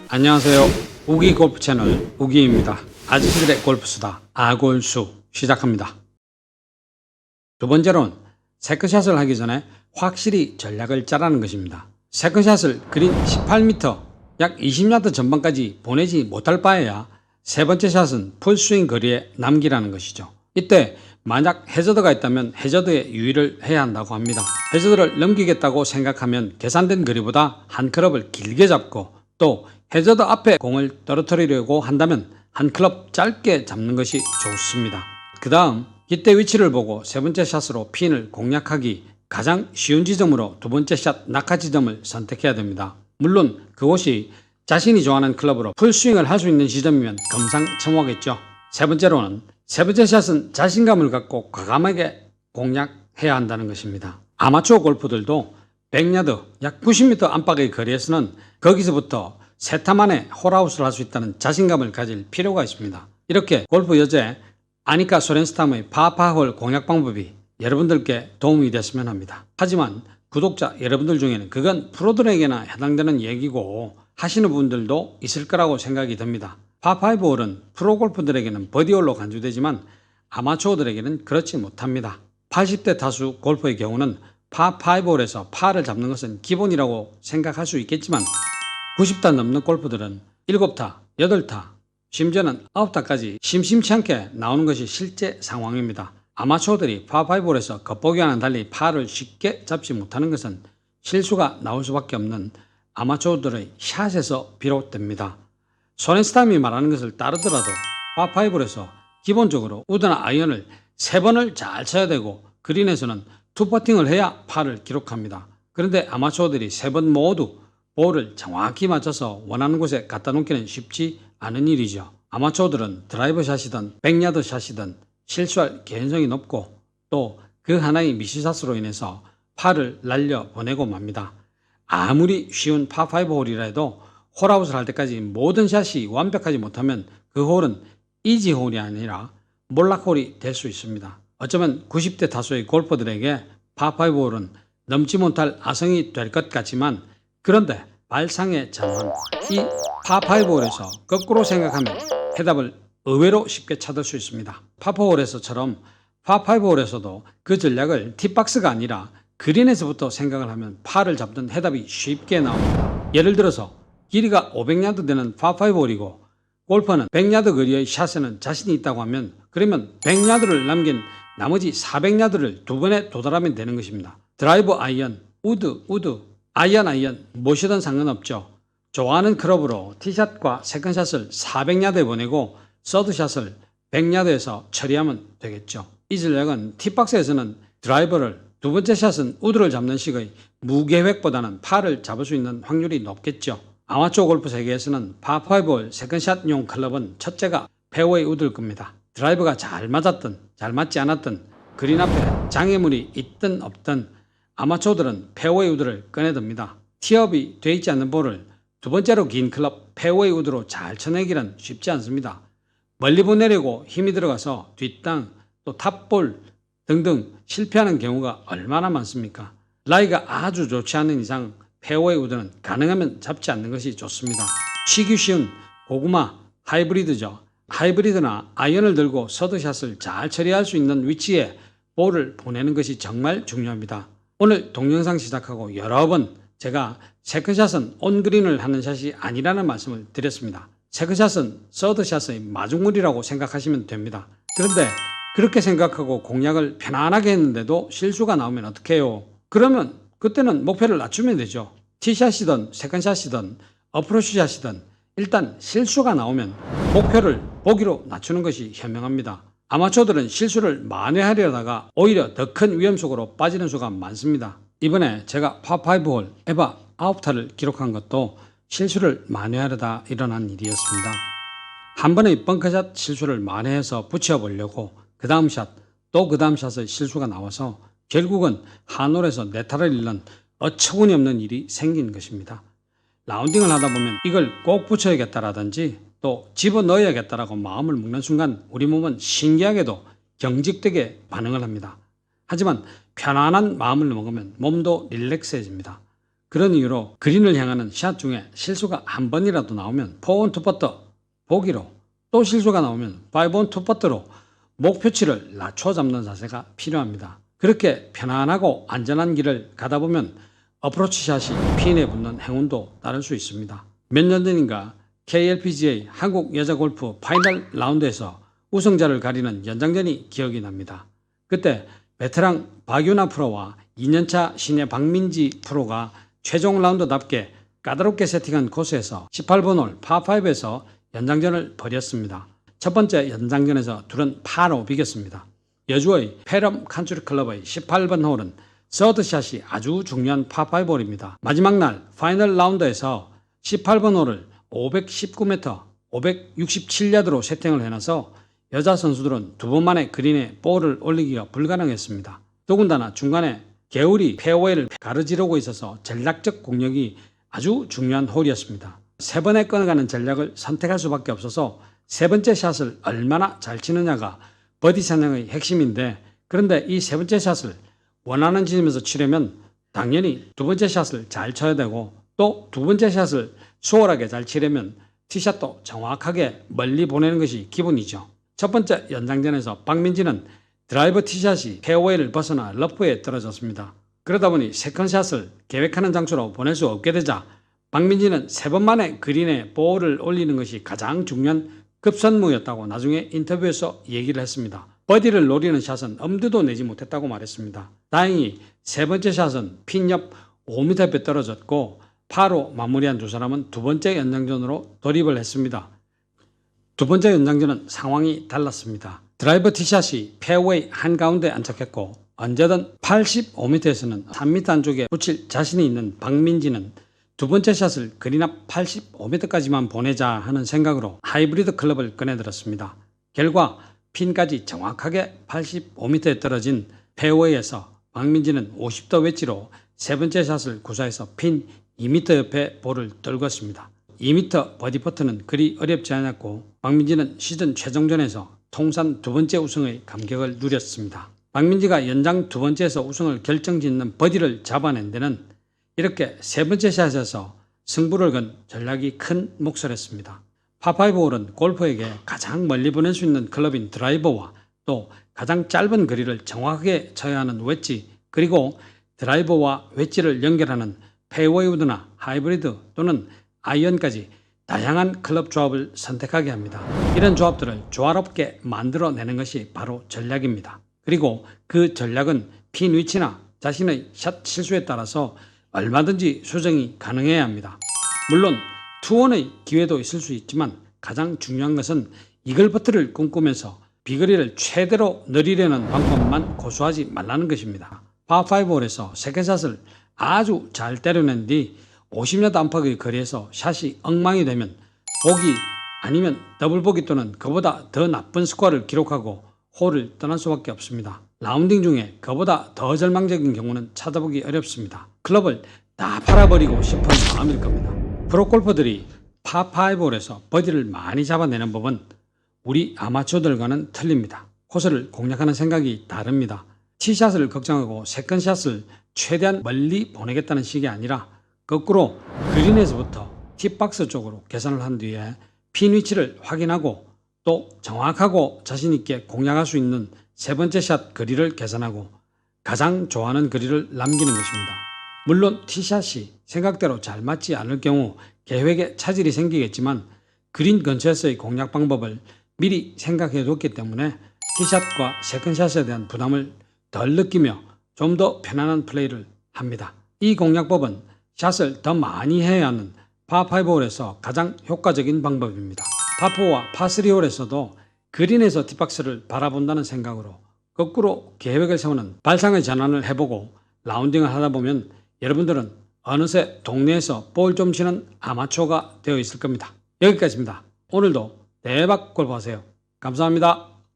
안녕하세요. 우기 골프 채널 우기입니다. 아저씨들의 골프수다 아골수 시작합니다. 두 번째로는 세컨샷을 하기 전에 확실히 전략을 짜라는 것입니다. 세컨샷을 그린 18m 약 20야드 전방까지 보내지 못할 바에야 세 번째 샷은 풀스윙 거리에 남기라는 것이죠. 이때 만약 해저드가 있다면 해저드에 유의를 해야 한다고 합니다. 해저드를 넘기겠다고 생각하면 계산된 거리보다 한 클럽을 길게 잡고 또 해저드 앞에 공을 떨어뜨리려고 한다면 한 클럽 짧게 잡는 것이 좋습니다. 그 다음 기대 위치를 보고 세 번째 샷으로 핀을 공략하기 가장 쉬운 지점으로 두 번째 샷 낙하 지점을 선택해야 됩니다. 물론 그곳이 자신이 좋아하는 클럽으로 풀스윙을 할 수 있는 지점이면 금상첨화겠죠. 세 번째로는 세 번째 샷은 자신감을 갖고 과감하게 공략해야 한다는 것입니다. 아마추어 골프들도 100야드 약 90m 안팎의 거리에서는 거기서부터 세 타 만에 홀아웃을 할 수 있다는 자신감을 가질 필요가 있습니다. 이렇게 골프 여제 아니카 소렌스탐의 파파홀 공략 방법이 여러분들께 도움이 됐으면 합니다. 하지만 구독자 여러분들 중에는 그건 프로들에게나 해당되는 얘기고 하시는 분들도 있을 거라고 생각이 듭니다. 파5 홀은 프로 골프들에게는 버디홀로 간주되지만 아마추어들에게는 그렇지 못합니다. 80대 다수 골프의 경우는 파5 홀에서 파를 잡는 것은 기본이라고 생각할 수 있겠지만 90타 넘는 골프들은 7타, 8타, 심지어는 9타까지 심심치 않게 나오는 것이 실제 상황입니다. 아마추어들이 파5홀에서 겉보기와는 달리 파를 쉽게 잡지 못하는 것은 실수가 나올 수밖에 없는 아마추어들의 샷에서 비롯됩니다. 소렌스탐이 말하는 것을 따르더라도 파5홀에서 기본적으로 우드나 아이언을 3번을 잘 쳐야 되고 그린에서는 투퍼팅을 해야 파를 기록합니다. 그런데 아마추어들이 3번 모두 볼을 정확히 맞춰서 원하는 곳에 갖다 놓기는 쉽지 않은 일이죠. 아마추어들은 드라이버 샷이든 100야드 샷이든 실수할 개연성이 높고 또 그 하나의 미스샷으로 인해서 파를 날려 보내고 맙니다. 아무리 쉬운 파5 홀이라도 홀아웃을 할 때까지 모든 샷이 완벽하지 못하면 그 홀은 이지 홀이 아니라 몰락 홀이 될 수 있습니다. 어쩌면 90대 다수의 골퍼들에게 파5 홀은 넘지 못할 아성이 될 것 같지만 그런데 발상의 전환, 이 파5홀에서 거꾸로 생각하면 해답을 의외로 쉽게 찾을 수 있습니다. 파4홀에서처럼 파5홀에서도 그 전략을 팁박스가 아니라 그린에서부터 생각을 하면 파를 잡던 해답이 쉽게 나옵니다. 예를 들어서 길이가 500야드 되는 파5홀이고 골퍼는 100야드 거리의 샷에는 자신이 있다고 하면 그러면 100야드를 남긴 나머지 400야드를 두 번에 도달하면 되는 것입니다. 드라이버 아이언, 우드, 아이언 무엇이든 상관없죠. 좋아하는 클럽으로 티샷과 세컨샷을 400야드에 보내고 서드샷을 100야드에서 처리하면 되겠죠. 이 전략은 팁박스에서는 드라이버를 두 번째 샷은 우드를 잡는 식의 무계획보다는 파를 잡을 수 있는 확률이 높겠죠. 아마추어 골프 세계에서는 파5홀 세컨샷용 클럽은 첫째가 페어웨이 우드일 겁니다. 드라이버가 잘 맞았든 잘 맞지 않았든 그린 앞에 장애물이 있든 없든 아마추어들은 페어웨이 우드를 꺼내듭니다. 티업이 되어 있지 않는 볼을 두 번째로 긴 클럽 페어웨이 우드로 잘 쳐내기는 쉽지 않습니다. 멀리 보내려고 힘이 들어가서 뒷땅 또 탑볼 등등 실패하는 경우가 얼마나 많습니까? 라이가 아주 좋지 않은 이상 페어웨이 우드는 가능하면 잡지 않는 것이 좋습니다. 치기 쉬운 고구마 하이브리드죠. 하이브리드나 아이언을 들고 서드샷을 잘 처리할 수 있는 위치에 볼을 보내는 것이 정말 중요합니다. 오늘 동영상 시작하고 여러 번 제가 세컨샷은 온그린을 하는 샷이 아니라는 말씀을 드렸습니다. 세컨샷은 서드샷의 마중물이라고 생각하시면 됩니다. 그런데 그렇게 생각하고 공략을 편안하게 했는데도 실수가 나오면 어떡해요? 그러면 그때는 목표를 낮추면 되죠. 티샷이든 세컨샷이든 어프로치샷이든 일단 실수가 나오면 목표를 보기로 낮추는 것이 현명합니다. 아마추어들은 실수를 만회하려다가 오히려 더 큰 위험 속으로 빠지는 수가 많습니다. 이번에 제가 파5홀 에바 9타를 기록한 것도 실수를 만회하려다 일어난 일이었습니다. 한 번의 벙커샷 실수를 만회해서 붙여보려고 그 다음 샷, 또 그 다음 샷의 실수가 나와서 결국은 한 홀에서 4타를 잃는 어처구니 없는 일이 생긴 것입니다. 라운딩을 하다 보면 이걸 꼭 붙여야겠다라든지 또 집어넣어야겠다라고 마음을 먹는 순간 우리 몸은 신기하게도 경직되게 반응을 합니다. 하지만 편안한 마음을 먹으면 몸도 릴렉스해집니다. 그런 이유로 그린을 향하는 샷 중에 실수가 한 번이라도 나오면 4온 2퍼터 보기로, 또 실수가 나오면 5온 2퍼터로 목표치를 낮춰 잡는 자세가 필요합니다. 그렇게 편안하고 안전한 길을 가다 보면 어프로치 샷이 핀에 붙는 행운도 따를 수 있습니다. 몇 년 전인가 KLPGA 한국 여자 골프 파이널 라운드에서 우승자를 가리는 연장전이 기억이 납니다. 그때 베테랑 박윤아 프로와 2년차 신예 박민지 프로가 최종 라운드답게 까다롭게 세팅한 코스에서 18번 홀 파5에서 연장전을 벌였습니다. 첫 번째 연장전에서 둘은 파로 비겼습니다. 여주의 페럼 컨트리 클럽의 18번 홀은 서드샷이 아주 중요한 파5 홀입니다. 마지막 날 파이널 라운드에서 18번 홀을 519m, 567야드로 세팅을 해놔서 여자 선수들은 두 번 만에 그린에 볼을 올리기가 불가능했습니다. 더군다나 중간에 개울이 페어웨이를 가로지르고 있어서 전략적 공략이 아주 중요한 홀이었습니다. 세 번에 끊어가는 전략을 선택할 수밖에 없어서 세 번째 샷을 얼마나 잘 치느냐가 버디 사냥의 핵심인데, 그런데 이 세 번째 샷을 원하는 지점에서 치려면 당연히 두 번째 샷을 잘 쳐야 되고, 또 두 번째 샷을 수월하게 잘 치려면 티샷도 정확하게 멀리 보내는 것이 기본이죠. 첫 번째 연장전에서 박민지는 드라이버 티샷이 페어웨이를 벗어나 러프에 떨어졌습니다. 그러다 보니 세컨샷을 계획하는 장소로 보낼 수 없게 되자 박민지는 세 번 만에 그린에 볼을 올리는 것이 가장 중요한 급선무였다고 나중에 인터뷰에서 얘기를 했습니다. 버디를 노리는 샷은 엄두도 내지 못했다고 말했습니다. 다행히 세 번째 샷은 핀 옆 5m 옆에 떨어졌고 파로 마무리한 두 사람은 두 번째 연장전으로 돌입을 했습니다. 두 번째 연장전은 상황이 달랐습니다. 드라이버 티샷이 페어웨이 한가운데 안착했고 언제든 85m에서는 3m 안쪽에 붙일 자신이 있는 박민지는 두 번째 샷을 그린 앞 85m까지만 보내자 하는 생각으로 하이브리드 클럽을 꺼내들었습니다. 결과 핀까지 정확하게 85m에 떨어진 페어웨이에서 박민지는 50도 웨지로 세 번째 샷을 구사해서 핀 2m 옆에 볼을 떨궜습니다. 2m 버디 퍼트는 그리 어렵지 않았고 박민지는 시즌 최종전에서 통산 두 번째 우승의 감격을 누렸습니다. 박민지가 연장 두 번째에서 우승을 결정짓는 버디를 잡아낸 데는 이렇게 세 번째 샷에서 승부를 건 전략이 큰 몫을 했습니다. 파5 홀은 골퍼에게 가장 멀리 보낼 수 있는 클럽인 드라이버와 또 가장 짧은 거리를 정확하게 쳐야 하는 웨지, 그리고 드라이버와 웨지를 연결하는 페어웨이 우드나 하이브리드 또는 아이언까지 다양한 클럽 조합을 선택하게 합니다. 이런 조합들을 조화롭게 만들어내는 것이 바로 전략입니다. 그리고 그 전략은 핀 위치나 자신의 샷 실수에 따라서 얼마든지 수정이 가능해야 합니다. 물론 투혼의 기회도 있을 수 있지만 가장 중요한 것은 이글 퍼트를 꿈꾸면서 비거리를 최대로 늘리려는 방법만 고수하지 말라는 것입니다. 파5 홀에서 세컨샷을 아주 잘 때려낸 뒤 50야드 안팎의 거리에서 샷이 엉망이 되면 보기 아니면 더블 보기 또는 그보다 더 나쁜 스코어를 기록하고 홀을 떠날 수밖에 없습니다. 라운딩 중에 그보다 더 절망적인 경우는 찾아보기 어렵습니다. 클럽을 다 팔아버리고 싶은 마음일 겁니다. 프로골퍼들이 파5 홀에서 버디를 많이 잡아내는 법은 우리 아마추어들과는 틀립니다. 코스를 공략하는 생각이 다릅니다. 티샷을 걱정하고 세컨샷을 최대한 멀리 보내겠다는 식이 아니라 거꾸로 그린에서부터 티박스 쪽으로 계산을 한 뒤에 핀 위치를 확인하고 또 정확하고 자신있게 공략할 수 있는 세 번째 샷 거리를 계산하고 가장 좋아하는 거리를 남기는 것입니다. 물론 티샷이 생각대로 잘 맞지 않을 경우 계획에 차질이 생기겠지만 그린 근처에서의 공략 방법을 미리 생각해 뒀기 때문에 티샷과 세컨샷에 대한 부담을 덜 느끼며 좀 더 편안한 플레이를 합니다. 이 공략법은 샷을 더 많이 해야 하는 파5 홀에서 가장 효과적인 방법입니다. 파4와 파3 홀에서도 그린에서 티박스를 바라본다는 생각으로 거꾸로 계획을 세우는 발상의 전환을 해보고 라운딩을 하다 보면 여러분들은 어느새 동네에서 볼 좀 치는 아마추어가 되어 있을 겁니다. 여기까지입니다. 오늘도 대박 골프하세요. 감사합니다.